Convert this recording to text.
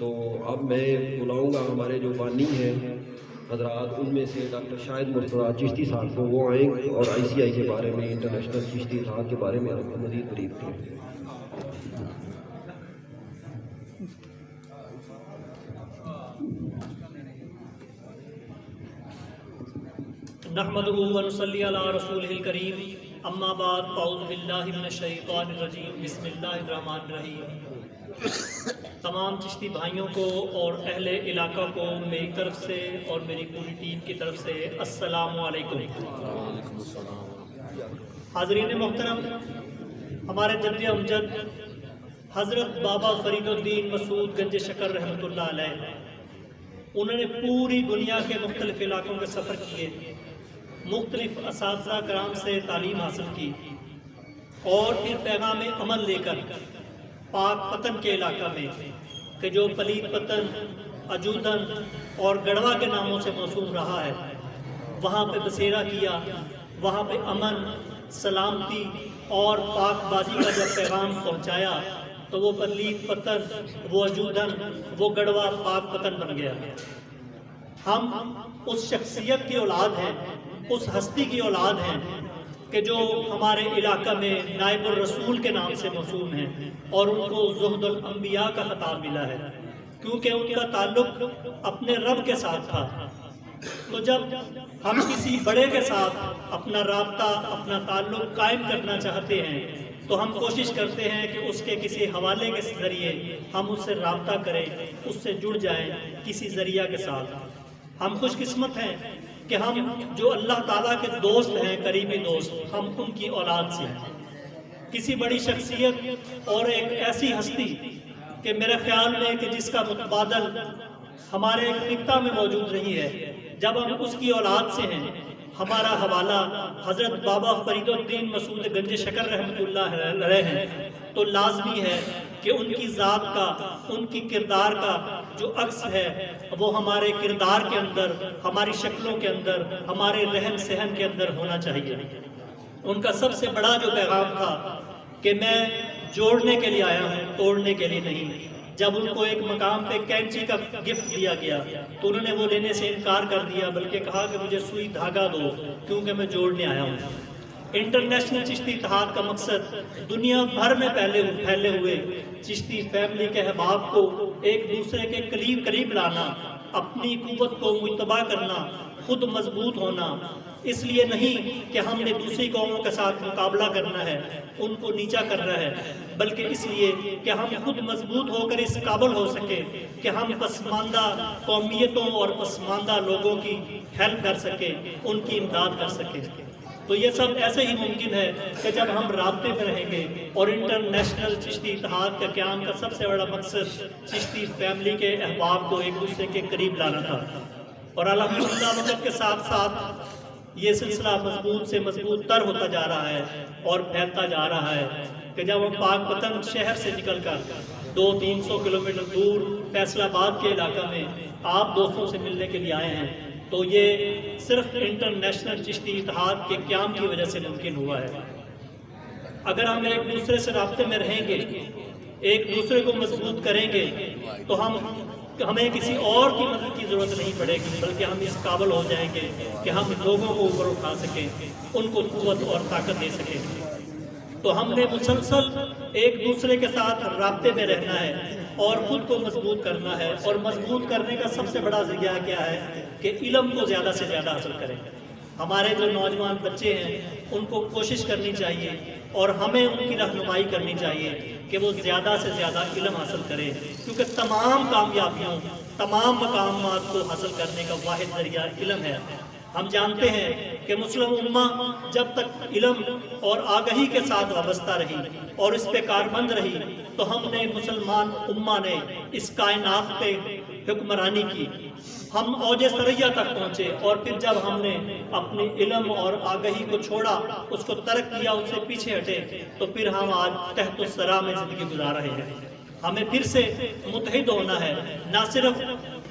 تو اب میں بلاؤں گا ہمارے جو بانی ہیں حضرات، ان میں سے ڈاکٹر شاہد مرتضیٰ چشتی صاحب کو، وہ آئیں اور ICI کے بارے میں، انٹرنیشنل چشتی اتحاد کے بارے میں آپ کو مزید بریف دیں۔ نحمدہ و نصلی علی رسولہ الکریم، اما بعد، اعوذ باللہ من الشیطان الرجیم، بسم اللہ الرحمن الرحیم۔ تمام چشتی بھائیوں کو اور اہل علاقہ کو میری طرف سے اور میری پوری ٹیم کی طرف سے السلام علیکم۔ حاضرین محترم، ہمارے جد امجد حضرت بابا فرید الدین مسعود گنج شکر رحمۃ اللہ علیہ، انہوں نے پوری دنیا کے مختلف علاقوں کے سفر کیے، مختلف اساتذہ کرام سے تعلیم حاصل کی اور پھر پیغام امن لے کر پاک پتن کے علاقہ میں، کہ جو پلید پتن، اجودن اور گڑوا کے ناموں سے موسوم رہا ہے، وہاں پہ بسیرا کیا، وہاں پہ امن، سلامتی اور پاک بازی کا جب پیغام پہنچایا تو وہ پلید پتن، وہ اجودن، وہ گڑوا پاک پتن بن گیا۔ ہم اس شخصیت کی اولاد ہیں، اس ہستی کی اولاد ہیں کہ جو ہمارے علاقہ میں نائب الرسول کے نام سے موسوم ہیں، اور ان کو زہد الانبیاء کا خطاب ملا ہے، کیونکہ ان کا تعلق اپنے رب کے ساتھ تھا۔ تو جب ہم کسی بڑے کے ساتھ اپنا رابطہ، اپنا تعلق قائم کرنا چاہتے ہیں تو ہم کوشش کرتے ہیں کہ اس کے کسی حوالے کے ذریعے ہم اس سے رابطہ کریں، اس سے جڑ جائیں کسی ذریعہ کے ساتھ۔ ہم خوش قسمت ہیں کہ ہم جو اللہ تعالیٰ کے دوست ہیں، قریبی دوست، ہم ان کی اولاد سے ہیں۔ کسی بڑی شخصیت اور ایک ایسی ہستی کہ میرے خیال میں کہ جس کا متبادل ہمارے ایک خطہ میں موجود نہیں ہے، جب ہم اس کی اولاد سے ہیں، ہمارا حوالہ حضرت بابا فرید الدین مسعود گنج شکر رحمۃ اللہ علیہ ہیں، تو لازمی ہے کہ ان کی ذات کا، ان کی کردار کا جو عکس ہے وہ ہمارے کردار کے اندر، ہماری شکلوں کے اندر، ہمارے رہن سہن کے اندر ہونا چاہیے۔ ان کا سب سے بڑا جو پیغام تھا کہ میں جوڑنے کے لیے آیا ہوں، توڑنے کے لیے نہیں۔ جب ان کو ایک مقام پہ کینچی کا گفٹ دیا گیا تو انہوں نے وہ لینے سے انکار کر دیا، بلکہ کہا کہ مجھے سوئی دھاگا دو، کیونکہ میں جوڑنے آیا ہوں۔ انٹرنیشنل چشتی اتحاد کا مقصد دنیا بھر میں پھیلے ہوئے چشتی فیملی کے احباب کو ایک دوسرے کے قریب لانا، اپنی قوت کو مجتبع کرنا، خود مضبوط ہونا، اس لیے نہیں کہ ہم نے دوسری قوموں کے ساتھ مقابلہ کرنا ہے، ان کو نیچا کرنا ہے، بلکہ اس لیے کہ ہم خود مضبوط ہو کر اس قابل ہو سکیں کہ ہم پسماندہ قومیتوں اور پسماندہ لوگوں کی ہیلپ کر سکیں، ان کی امداد کر سکیں۔ تو یہ سب ایسے ہی ممکن ہے کہ جب ہم رابطے میں رہیں گے، اور انٹرنیشنل چشتی اتحاد کا قیام کا سب سے بڑا مقصد چشتی فیملی کے احباب کو ایک دوسرے کے قریب لانا تھا، اور الحمدللہ وقت کے ساتھ ساتھ یہ سلسلہ مضبوط سے مضبوط تر ہوتا جا رہا ہے اور پھیلتا جا رہا ہے، کہ جب ہم پاک پتن شہر سے نکل کر 200-300 کلومیٹر دور فیصل آباد کے علاقہ میں آپ دوستوں سے ملنے کے لیے آئے ہیں، تو یہ صرف انٹرنیشنل چشتی اتحاد کے قیام کی وجہ سے ممکن ہوا ہے۔ اگر ہم ایک دوسرے سے رابطے میں رہیں گے، ایک دوسرے کو مضبوط کریں گے، تو ہمیں کسی اور کی مدد کی ضرورت نہیں پڑے گی، بلکہ ہم اس قابل ہو جائیں گے کہ ہم لوگوں کو اوپر اٹھا سکیں، ان کو قوت اور طاقت دے سکیں۔ تو ہم نے مسلسل ایک دوسرے کے ساتھ رابطے میں رہنا ہے اور خود کو مضبوط کرنا ہے، اور مضبوط کرنے کا سب سے بڑا ذریعہ کیا ہے کہ علم کو زیادہ سے زیادہ حاصل کریں۔ ہمارے جو نوجوان بچے ہیں ان کو کوشش کرنی چاہیے اور ہمیں ان کی رہنمائی کرنی چاہیے کہ وہ زیادہ سے زیادہ علم حاصل کریں، کیونکہ تمام کامیابیوں، تمام مقامات کو حاصل کرنے کا واحد ذریعہ علم ہے۔ ہم جانتے ہیں کہ مسلم امہ جب تک علم اور آگہی کے ساتھ وابستہ رہی اور اس پہ کاربند رہی، تو ہم نے مسلمان امہ نے اس کائنات پہ حکمرانی کی، ہم اوج ثریہ تک پہنچے، اور پھر جب ہم نے اپنے علم اور آگہی کو چھوڑا، اس کو ترک کیا، اس سے پیچھے ہٹے، تو پھر ہم آج تحت الثریٰ میں زندگی گزار رہے ہیں۔ ہمیں پھر سے متحد ہونا ہے، نہ صرف